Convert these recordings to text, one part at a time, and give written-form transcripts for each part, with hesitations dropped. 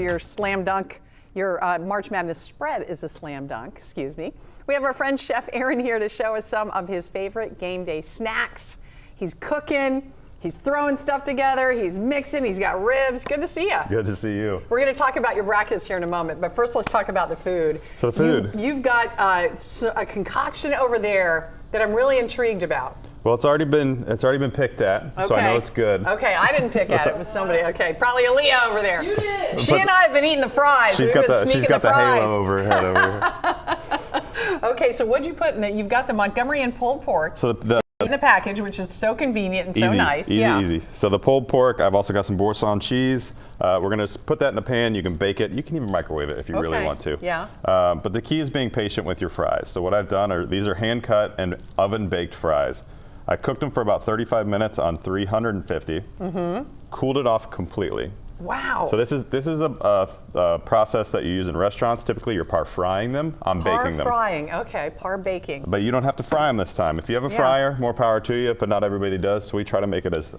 your slam dunk. Your March Madness spread is a slam dunk, excuse me. We have our friend Chef Aaron here to show us some of his favorite game day snacks. He's cooking, he's throwing stuff together, he's mixing, he's got ribs. Good to see you. Good to see you. We're going to talk about your brackets here in a moment, but first let's talk about the food. So the food. You've got a concoction over there that I'm really intrigued about. Well, it's already been picked at, okay. So I know it's good. Okay, I didn't pick at it. It was somebody. Okay, probably Aaliyah over there. You did. She and I have been eating the fries. She's got the halo over her head over here. Okay, so what'd you put in it? You've got the Montgomery and pulled pork. So in the package, which is so convenient and so nice. Easy. So the pulled pork, I've also got some Boursin cheese. We're gonna put that in a pan. You can bake it. You can even microwave it if you really want to. Yeah. But the key is being patient with your fries. So what I've done are these are hand cut and oven baked fries. I cooked them for about 35 minutes on 350. Mm-hmm. Cooled it off completely. Wow. So this is a process that you use in restaurants. Typically, you're par frying them. I'm baking them. Par frying. Okay, par baking. But you don't have to fry them this time. If you have a fryer, more power to you. But not everybody does. So we try to make it as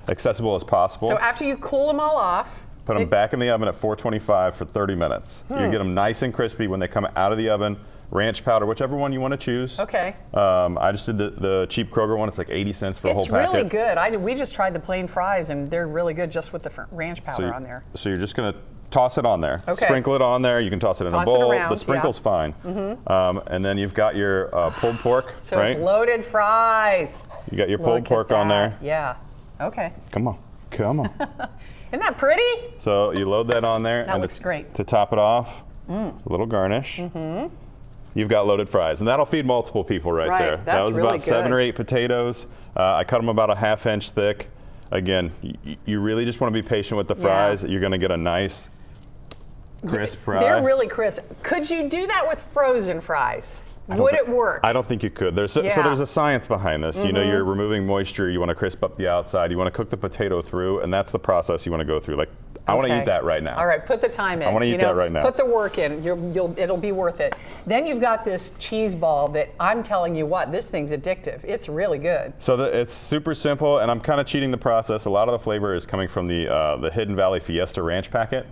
accessible as possible. So after you cool them all off, put them back in the oven at 425 for 30 minutes. You get them nice and crispy when they come out of the oven. Ranch powder, whichever one you want to choose. Okay. I just did the cheap Kroger one. It's like 80 cents for a whole packet. It's really good. We just tried the plain fries, and they're really good just with the ranch powder on there. So you're just going to toss it on there. Okay. Sprinkle it on there. You can toss it in a bowl. The sprinkle's fine. Mm-hmm. And then you've got your pulled pork, so right? It's loaded fries. You got your pulled pork on there. Yeah. Okay. Come on. Isn't that pretty? So you load that on there. That looks great. To top it off, a little garnish. Mm-hmm. You've got loaded fries, and that'll feed multiple people right there. That was really about 7 or 8 potatoes. I cut them about a ½ inch thick. Again, you really just want to be patient with the fries. You're going to get a nice crisp fry. They're really crisp. Could you do that with frozen fries? Would it work? I don't think you could. So there's a science behind this. Mm-hmm. You know, you're removing moisture. You want to crisp up the outside. You want to cook the potato through, and that's the process you want to go through. Like, I want to eat that right now. All right, put the time in. I want to eat that right now. Put the work in. It'll be worth it. Then you've got this cheese ball that I'm telling you what, this thing's addictive. It's really good. So it's super simple, and I'm kind of cheating the process. A lot of the flavor is coming from the Hidden Valley Fiesta Ranch packet.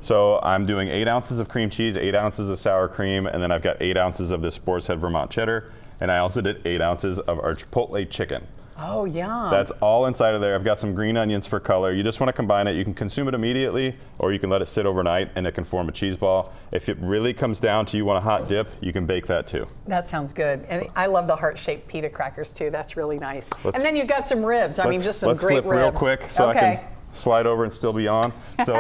So I'm doing 8 ounces of cream cheese, 8 ounces of sour cream, and then I've got 8 ounces of this Boar's Head Vermont cheddar, and I also did 8 ounces of our Chipotle chicken. Oh, yum. That's all inside of there. I've got some green onions for color. You just want to combine it. You can consume it immediately, or you can let it sit overnight and it can form a cheese ball. If it really comes down to you want a hot dip, you can bake that too. That sounds good. And I love the heart-shaped pita crackers too. That's really nice. And then you've got some ribs. I mean, just some great ribs. Let's flip real quick so I can slide over and still be on. So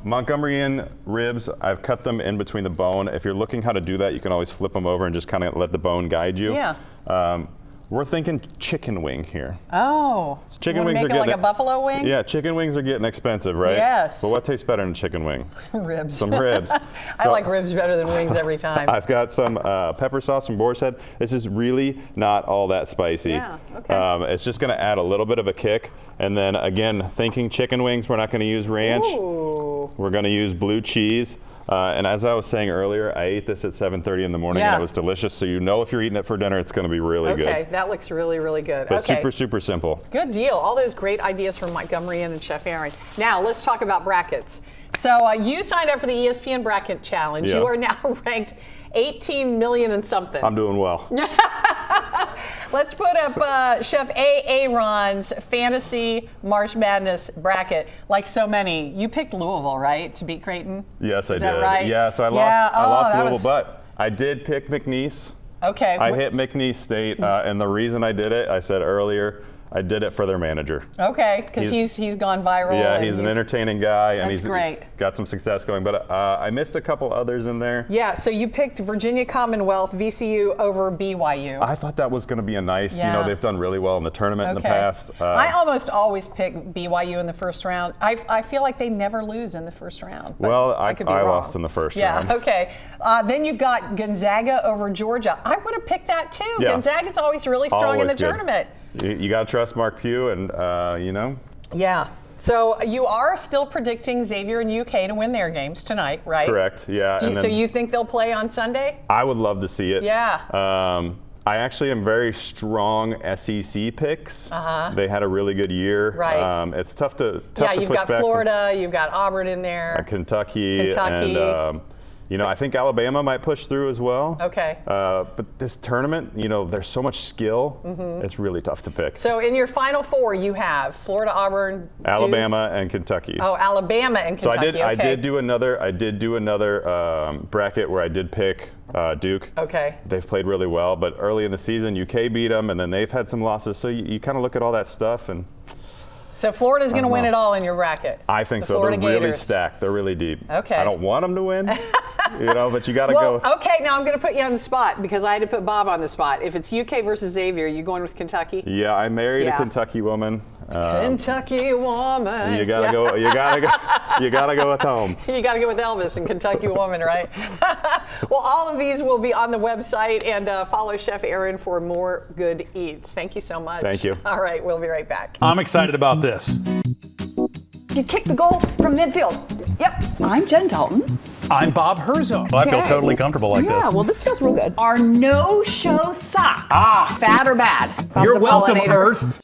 Montgomeryan ribs, I've cut them in between the bone. If you're looking how to do that, you can always flip them over and just kind of let the bone guide you. Yeah. We're thinking chicken wing here. Oh, so chicken wings make are getting like a buffalo wing? Yeah, chicken wings are getting expensive, right? Yes. But what tastes better than chicken wing? Ribs. Some ribs. I like ribs better than wings every time. I've got some pepper sauce from Boar's Head. This is really not all that spicy. Yeah, okay. It's just going to add a little bit of a kick. And then again, thinking chicken wings, we're not going to use ranch. Ooh. We're going to use blue cheese. And as I was saying earlier, I ate this at 7:30 in the morning, and it was delicious. So you know if you're eating it for dinner, it's going to be really good. Okay, that looks really, really good. But super, super simple. Good deal. All those great ideas from Montgomery and Chef Aaron. Now let's talk about brackets. So you signed up for the ESPN Bracket Challenge. Yeah. You are now ranked 18 million and something. I'm doing well. Let's put up Chef Aaron's fantasy March Madness bracket. Like so many, you picked Louisville, right, to beat Creighton? Yes, I did. Is that right? Yeah, so I lost Louisville, but I did pick McNeese. Okay. I hit McNeese State, and the reason I did it, I said earlier, I did it for their manager. Okay, because he's gone viral. Yeah, he's an entertaining guy, and he's got some success going. But I missed a couple others in there. Yeah, so you picked Virginia Commonwealth, VCU over BYU. I thought that was going to be a nice, you know, they've done really well in the tournament in the past. I almost always pick BYU in the first round. I feel like they never lose in the first round. Well, I lost in the first round. Yeah, okay. Then you've got Gonzaga over Georgia. I would have picked that too. Yeah. Gonzaga's always really strong in the tournament. You got to trust Mark Pugh, and you know. Yeah. So you are still predicting Xavier and UK to win their games tonight, right? Correct. Yeah. So you think they'll play on Sunday? I would love to see it. Yeah. I actually am very strong SEC picks. They had a really good year. Right. It's tough to you've push got back Florida, you've got Auburn in there. Kentucky. Kentucky. And I think Alabama might push through as well. Okay. But this tournament, there's so much skill. It's really tough to pick. So in your Final Four, you have Florida, Auburn, Alabama, and Kentucky. Oh, Alabama and Kentucky. So I did do another bracket where I did pick Duke. Okay. They've played really well, but early in the season, UK beat them, and then they've had some losses. So you kind of look at all that stuff and. So Florida's going to win it all in your bracket. I think so. Florida They're really Gators. stacked. They're really deep. Okay. I don't want them to win, but you got to Well, go. okay, now I'm going to put you on the spot because I had to put Bob on the spot. If it's UK versus Xavier, you going with Kentucky? Yeah, I married a Kentucky woman. Kentucky woman. You gotta go. You gotta go. You gotta go with home. You got to go with Elvis and Kentucky Woman, right? Well, all of these will be on the website, and follow Chef Aaron for more good eats. Thank you so much. Thank you. All right, we'll be right back. I'm excited about this. You kick the goal from midfield. Yep. I'm Jen Dalton. I'm Bob Herzog. I feel Okay. totally comfortable like Yeah, this. well, this feels real good. Our no-show socks. Fat or bad? Bob's You're a welcome, pollinator. Earth.